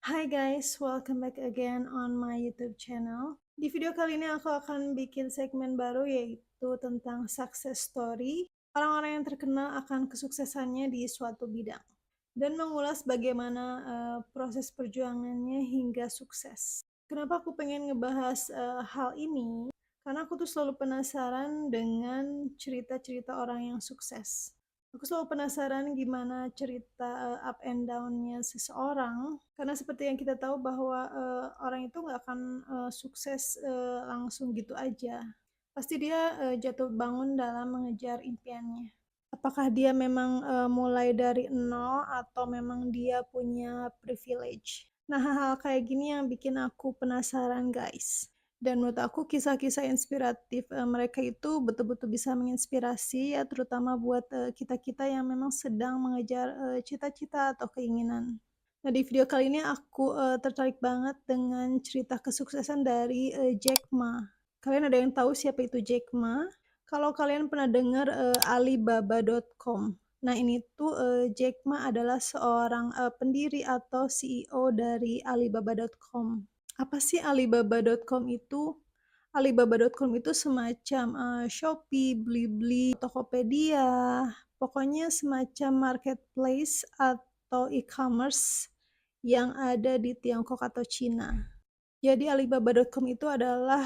Hi guys, welcome back again on my YouTube channel. Di video kali ini aku akan bikin segmen baru yaitu tentang success story, orang-orang yang terkenal akan kesuksesannya di suatu bidang, dan mengulas bagaimana proses perjuangannya hingga sukses. Kenapa aku pengen ngebahas hal ini? Karena aku tuh selalu penasaran dengan cerita-cerita orang yang sukses. Aku selalu penasaran gimana cerita up and down-nya seseorang, karena seperti yang kita tahu bahwa orang itu nggak akan sukses langsung gitu aja. Pasti dia jatuh bangun dalam mengejar impiannya. Apakah dia memang mulai dari nol atau memang dia punya privilege? Nah, hal-hal kayak gini yang bikin aku penasaran, guys. Dan menurut aku kisah-kisah inspiratif mereka itu betul-betul bisa menginspirasi ya, terutama buat kita-kita yang memang sedang mengejar cita-cita atau keinginan. Nah, di video kali ini aku tertarik banget dengan cerita kesuksesan dari Jack Ma. Kalian ada yang tahu siapa itu Jack Ma? Kalau kalian pernah dengar Alibaba.com. Nah, ini tuh Jack Ma adalah seorang pendiri atau CEO dari Alibaba.com. Apa sih Alibaba.com itu? Alibaba.com itu semacam Shopee, Blibli, Tokopedia, pokoknya semacam marketplace atau e-commerce yang ada di Tiongkok atau Cina. Jadi Alibaba.com itu adalah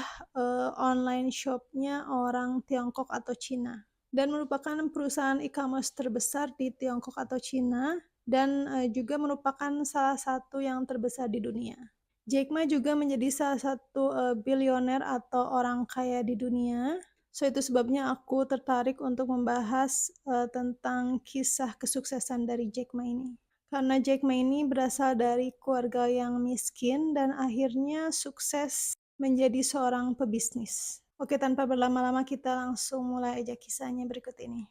online shop-nya orang Tiongkok atau Cina, dan merupakan perusahaan e-commerce terbesar di Tiongkok atau Cina, dan juga merupakan salah satu yang terbesar di dunia. Jack Ma juga menjadi salah satu bilioner atau orang kaya di dunia. So itu sebabnya aku tertarik untuk membahas tentang kisah kesuksesan dari Jack Ma ini. Karena Jack Ma ini berasal dari keluarga yang miskin dan akhirnya sukses menjadi seorang pebisnis. Oke, tanpa berlama-lama kita langsung mulai aja kisahnya berikut ini.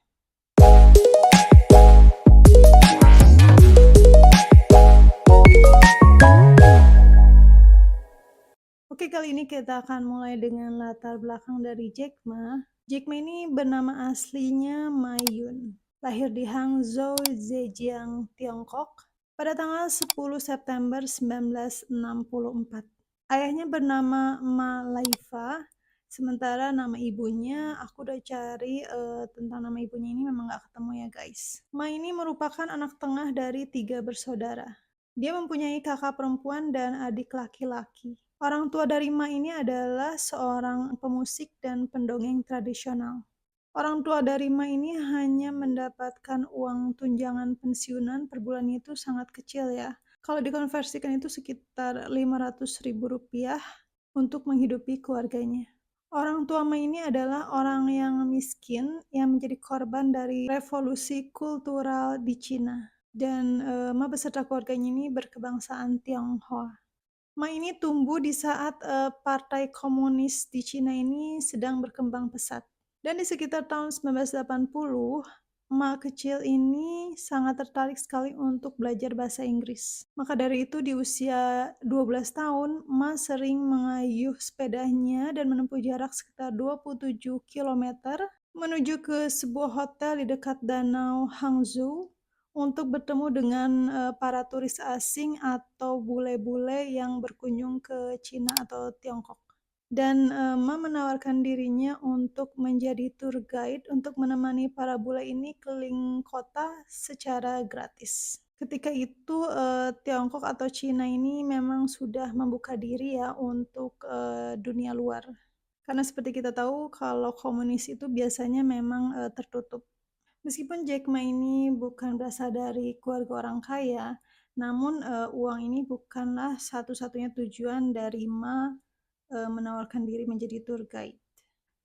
Oke, kali ini kita akan mulai dengan latar belakang dari Jack Ma. Jack Ma ini bernama aslinya Ma Yun. Lahir di Hangzhou, Zhejiang, Tiongkok pada tanggal 10 September 1964. Ayahnya bernama Ma Laifa, sementara nama ibunya aku udah cari tentang nama ibunya ini memang gak ketemu ya guys. Ma ini merupakan anak tengah dari 3 bersaudara. Dia mempunyai kakak perempuan dan adik laki-laki. Orang tua dari Ma ini adalah seorang pemusik dan pendongeng tradisional. Orang tua dari Ma ini hanya mendapatkan uang tunjangan pensiunan per bulannya itu sangat kecil ya. Kalau dikonversikan itu sekitar Rp500.000 untuk menghidupi keluarganya. Orang tua Ma ini adalah orang yang miskin yang menjadi korban dari revolusi kultural di Cina. Dan Ma beserta keluarganya ini berkebangsaan Tionghoa. Ma ini tumbuh di saat Partai Komunis di Cina ini sedang berkembang pesat. Dan di sekitar tahun 1980, Ma kecil ini sangat tertarik sekali untuk belajar bahasa Inggris. Maka dari itu di usia 12 tahun, Ma sering mengayuh sepedanya dan menempuh jarak sekitar 27 kilometer menuju ke sebuah hotel di dekat danau Hangzhou untuk bertemu dengan para turis asing atau bule-bule yang berkunjung ke Cina atau Tiongkok. Dan Ma menawarkan dirinya untuk menjadi tour guide untuk menemani para bule ini keliling kota secara gratis. Ketika itu Tiongkok atau Cina ini memang sudah membuka diri ya untuk dunia luar. Karena seperti kita tahu kalau komunis itu biasanya memang tertutup. Meskipun Jack Ma ini bukan berasal dari keluarga orang kaya, namun uang ini bukanlah satu-satunya tujuan dari Ma menawarkan diri menjadi tour guide.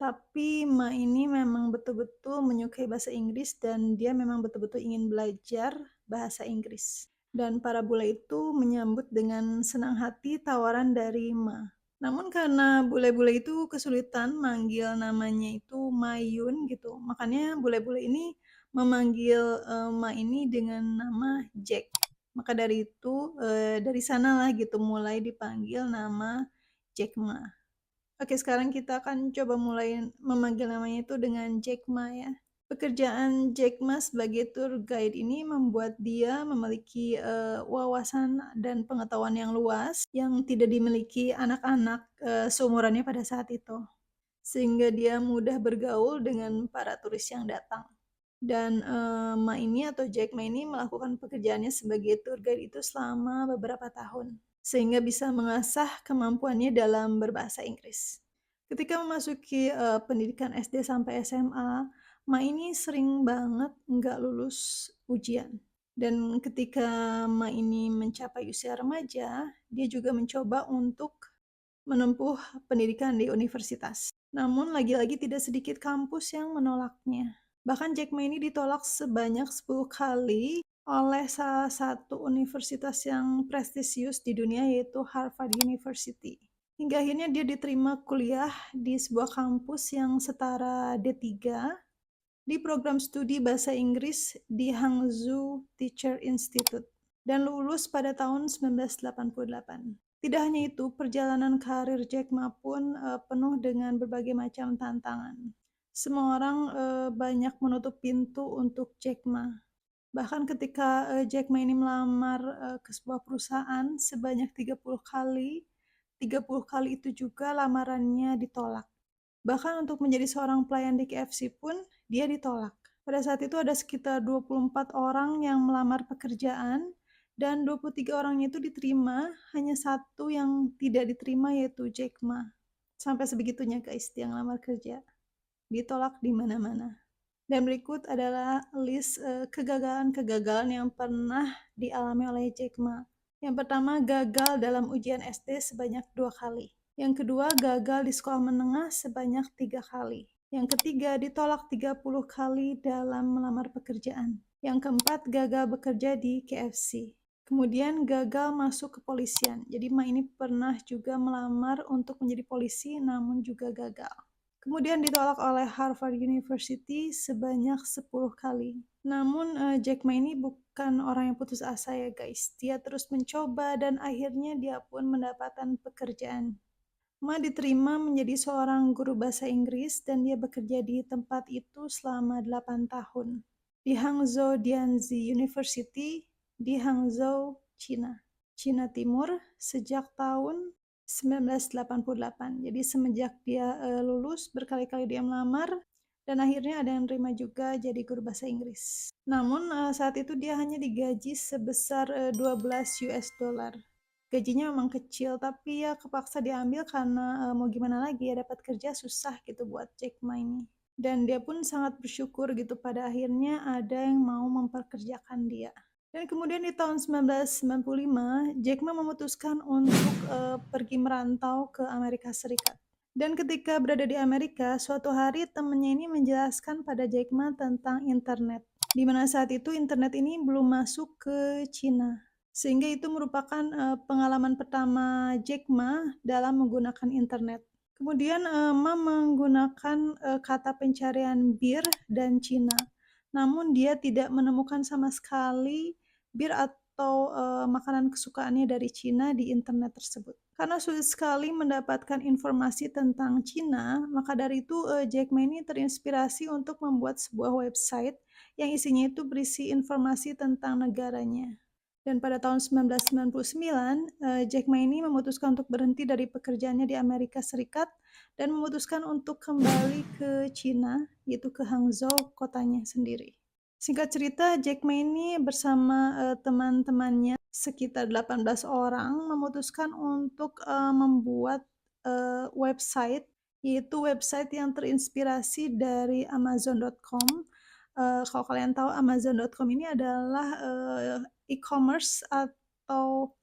Tapi Ma ini memang betul-betul menyukai bahasa Inggris dan dia memang betul-betul ingin belajar bahasa Inggris. Dan para bule itu menyambut dengan senang hati tawaran dari Ma. Namun karena bule-bule itu kesulitan manggil namanya itu Mayun gitu, makanya bule-bule ini memanggil Ma ini dengan nama Jack. Maka dari itu dari sanalah gitu mulai dipanggil nama Jack Ma. Oke, sekarang kita akan coba mulai memanggil namanya itu dengan Jack Ma ya. Pekerjaan Jack Ma sebagai tour guide ini membuat dia memiliki, wawasan dan pengetahuan yang luas yang tidak dimiliki anak-anak, seumurannya pada saat itu. Sehingga dia mudah bergaul dengan para turis yang datang. Dan, Ma ini atau Jack Ma ini melakukan pekerjaannya sebagai tour guide itu selama beberapa tahun, sehingga bisa mengasah kemampuannya dalam berbahasa Inggris. Ketika memasuki, pendidikan SD sampai SMA, Ma ini sering banget nggak lulus ujian. Dan ketika Ma ini mencapai usia remaja, dia juga mencoba untuk menempuh pendidikan di universitas. Namun lagi-lagi tidak sedikit kampus yang menolaknya. Bahkan Jack Ma ini ditolak sebanyak 10 kali oleh salah satu universitas yang prestisius di dunia yaitu Harvard University. Hingga akhirnya dia diterima kuliah di sebuah kampus yang setara D3 di program studi bahasa Inggris di Hangzhou Teacher Institute dan lulus pada tahun 1988. Tidak hanya itu, perjalanan karir Jack Ma pun penuh dengan berbagai macam tantangan. Semua orang banyak menutup pintu untuk Jack Ma. Bahkan ketika Jack Ma ini melamar ke sebuah perusahaan sebanyak 30 kali, 30 kali itu juga lamarannya ditolak. Bahkan untuk menjadi seorang pelayan di KFC pun dia ditolak. Pada saat itu ada sekitar 24 orang yang melamar pekerjaan dan 23 orangnya itu diterima, hanya satu yang tidak diterima yaitu Jack Ma. Sampai sebegitunya guys dia ngelamar kerja. Ditolak di mana-mana. Dan berikut adalah list kegagalan-kegagalan yang pernah dialami oleh Jack Ma. Yang pertama, gagal dalam ujian SD sebanyak 2 kali. Yang kedua, gagal di sekolah menengah sebanyak 3 kali. Yang ketiga, ditolak 30 kali dalam melamar pekerjaan. Yang keempat, gagal bekerja di KFC. Kemudian gagal masuk kepolisian. Jadi Ma ini pernah juga melamar untuk menjadi polisi namun juga gagal. Kemudian ditolak oleh Harvard University sebanyak 10 kali. Namun Jack Ma ini bukan orang yang putus asa ya guys. Dia terus mencoba dan akhirnya dia pun mendapatkan pekerjaan. Ma diterima menjadi seorang guru bahasa Inggris dan dia bekerja di tempat itu selama 8 tahun. Di Hangzhou Dianzi University di Hangzhou, Cina. Cina Timur sejak tahun 1988. Jadi semenjak dia lulus, berkali-kali dia melamar, dan akhirnya ada yang nerima juga jadi guru bahasa Inggris. Namun saat itu dia hanya digaji sebesar 12 US dollar. Gajinya memang kecil, tapi ya kepaksa diambil karena mau gimana lagi ya dapat kerja susah gitu buat Jack Ma ini. Dan dia pun sangat bersyukur gitu pada akhirnya ada yang mau memperkerjakan dia. Dan kemudian di tahun 1995, Jack Ma memutuskan untuk pergi merantau ke Amerika Serikat. Dan ketika berada di Amerika, suatu hari temannya ini menjelaskan pada Jack Ma tentang internet. Di mana saat itu internet ini belum masuk ke Cina. Sehingga itu merupakan pengalaman pertama Jack Ma dalam menggunakan internet. Kemudian Ma menggunakan kata pencarian bir dan Cina. Namun dia tidak menemukan sama sekali bir atau makanan kesukaannya dari Cina di internet tersebut. Karena sulit sekali mendapatkan informasi tentang Cina, maka dari itu Jack Ma ini terinspirasi untuk membuat sebuah website yang isinya itu berisi informasi tentang negaranya. Dan pada tahun 1999, Jack Ma ini memutuskan untuk berhenti dari pekerjaannya di Amerika Serikat dan memutuskan untuk kembali ke Cina, yaitu ke Hangzhou, kotanya sendiri. Singkat cerita, Jack Ma ini bersama teman-temannya sekitar 18 orang memutuskan untuk membuat website, yaitu website yang terinspirasi dari Amazon.com. Kalau kalian tahu Amazon.com ini adalah e-commerce atau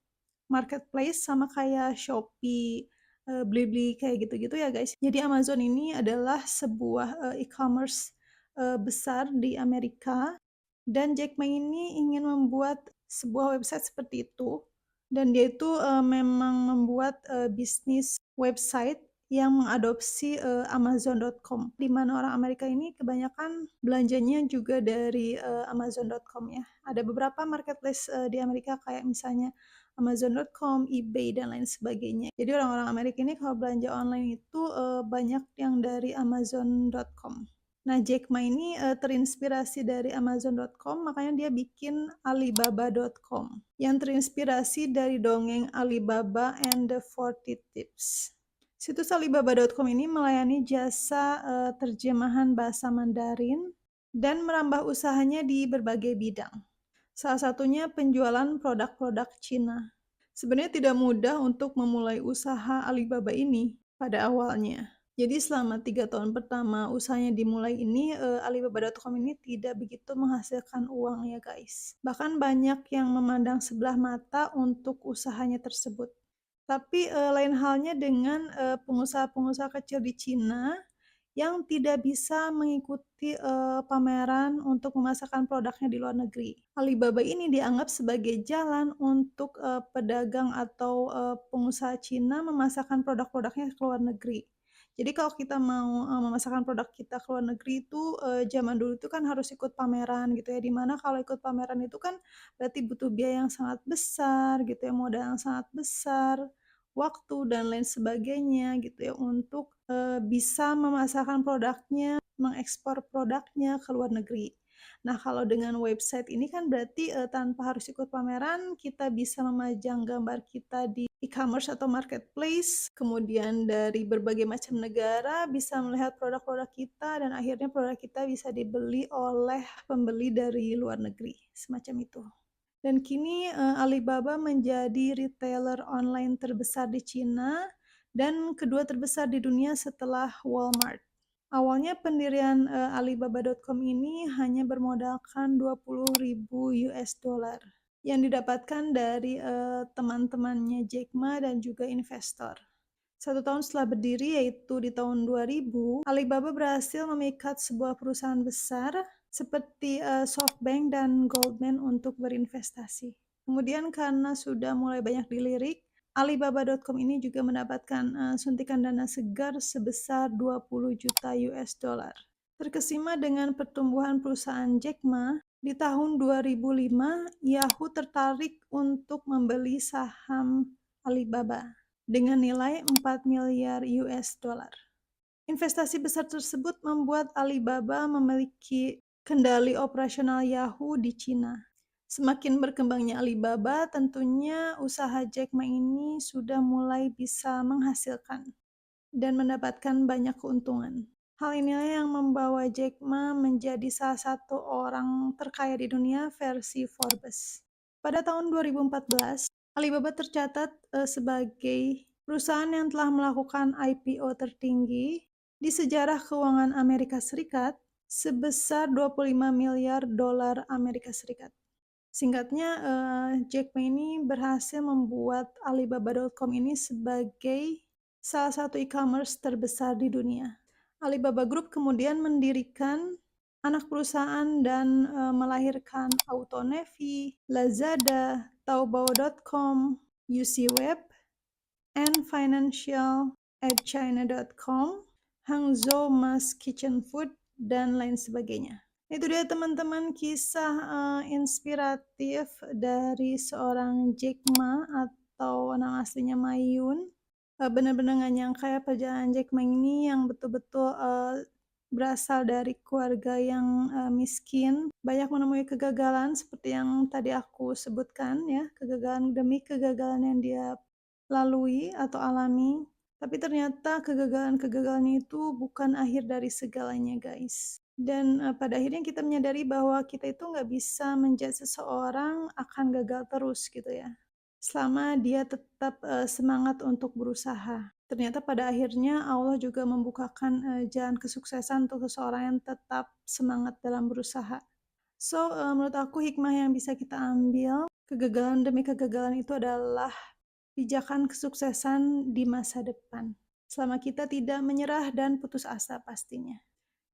marketplace sama kayak Shopee, Blibli kayak gitu-gitu ya guys. Jadi Amazon ini adalah sebuah e-commerce besar di Amerika dan Jack Ma ini ingin membuat sebuah website seperti itu dan dia itu memang membuat bisnis website yang mengadopsi Amazon.com, di mana orang Amerika ini kebanyakan belanjanya juga dari Amazon.com ya. Ada beberapa marketplace di Amerika kayak misalnya Amazon.com, eBay, dan lain sebagainya. Jadi orang-orang Amerika ini kalau belanja online itu banyak yang dari Amazon.com. Nah, Jack Ma ini terinspirasi dari Amazon.com, makanya dia bikin Alibaba.com yang terinspirasi dari dongeng Alibaba and the 40 Tips. Situs Alibaba.com ini melayani jasa terjemahan bahasa Mandarin dan merambah usahanya di berbagai bidang. Salah satunya penjualan produk-produk Cina. Sebenarnya tidak mudah untuk memulai usaha Alibaba ini pada awalnya. Jadi selama 3 tahun pertama usahanya dimulai ini, Alibaba.com ini tidak begitu menghasilkan uang ya guys. Bahkan banyak yang memandang sebelah mata untuk usahanya tersebut. Tapi lain halnya dengan pengusaha-pengusaha kecil di Cina yang tidak bisa mengikuti pameran untuk memasarkan produknya di luar negeri. Alibaba ini dianggap sebagai jalan untuk pedagang atau pengusaha Cina memasarkan produk-produknya ke luar negeri. Jadi kalau kita mau memasarkan produk kita ke luar negeri itu zaman dulu itu kan harus ikut pameran gitu ya. Dimana kalau ikut pameran itu kan berarti butuh biaya yang sangat besar gitu ya, modal yang sangat besar, waktu dan lain sebagainya gitu ya untuk bisa memasarkan produknya, mengekspor produknya ke luar negeri. Nah, kalau dengan website ini kan berarti tanpa harus ikut pameran, kita bisa memajang gambar kita di e-commerce atau marketplace, kemudian dari berbagai macam negara bisa melihat produk-produk kita dan akhirnya produk kita bisa dibeli oleh pembeli dari luar negeri, semacam itu. Dan kini Alibaba menjadi retailer online terbesar di Cina dan kedua terbesar di dunia setelah Walmart. Awalnya pendirian Alibaba.com ini hanya bermodalkan 20.000 US dollar yang didapatkan dari teman-temannya Jack Ma dan juga investor. 1 tahun setelah berdiri, yaitu di tahun 2000, Alibaba berhasil memikat sebuah perusahaan besar seperti SoftBank dan Goldman untuk berinvestasi. Kemudian karena sudah mulai banyak dilirik, Alibaba.com ini juga mendapatkan suntikan dana segar sebesar 20 juta US dollar. Terkesima dengan pertumbuhan perusahaan Jack Ma, di tahun 2005, Yahoo tertarik untuk membeli saham Alibaba dengan nilai 4 miliar US dollar. Investasi besar tersebut membuat Alibaba memiliki kendali operasional Yahoo di Cina. Semakin berkembangnya Alibaba, tentunya usaha Jack Ma ini sudah mulai bisa menghasilkan dan mendapatkan banyak keuntungan. Hal inilah yang membawa Jack Ma menjadi salah satu orang terkaya di dunia versi Forbes. Pada tahun 2014, Alibaba tercatat sebagai perusahaan yang telah melakukan IPO tertinggi di sejarah keuangan Amerika Serikat sebesar 25 miliar dolar Amerika Serikat. Singkatnya, Jack Ma ini berhasil membuat Alibaba.com ini sebagai salah satu e-commerce terbesar di dunia. Alibaba Group kemudian mendirikan anak perusahaan dan melahirkan AutoNavi, Lazada, Taobao.com, UCWeb, and Financial at China.com, Hangzhou Mass Kitchen Food, dan lain sebagainya. Itu dia teman-teman kisah inspiratif dari seorang Jack Ma atau nama aslinya Ma Yun. Benar-benar nggak nyangka ya perjalanan Jack Ma ini yang betul-betul berasal dari keluarga yang miskin, banyak menemui kegagalan seperti yang tadi aku sebutkan ya, kegagalan demi kegagalan yang dia lalui atau alami. Tapi ternyata kegagalan-kegagalan itu bukan akhir dari segalanya guys. Dan pada akhirnya kita menyadari bahwa kita itu nggak bisa menjudge seseorang akan gagal terus gitu ya. Selama dia tetap semangat untuk berusaha. Ternyata pada akhirnya Allah juga membukakan jalan kesuksesan untuk seseorang yang tetap semangat dalam berusaha. So, menurut aku hikmah yang bisa kita ambil, kegagalan demi kegagalan itu adalah pijakan kesuksesan di masa depan. Selama kita tidak menyerah dan putus asa pastinya.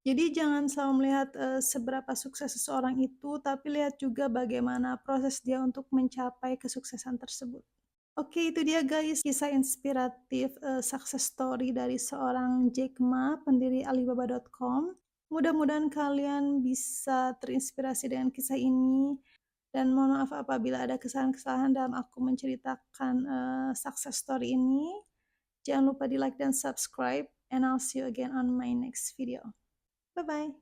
Jadi jangan selalu melihat seberapa sukses seseorang itu, tapi lihat juga bagaimana proses dia untuk mencapai kesuksesan tersebut. Oke, itu dia guys, kisah inspiratif success story dari seorang Jack Ma, pendiri Alibaba.com. Mudah-mudahan kalian bisa terinspirasi dengan kisah ini. Dan mohon maaf apabila ada kesalahan-kesalahan dalam aku menceritakan success story ini. Jangan lupa di like dan subscribe. And I'll see you again on my next video. Bye-bye.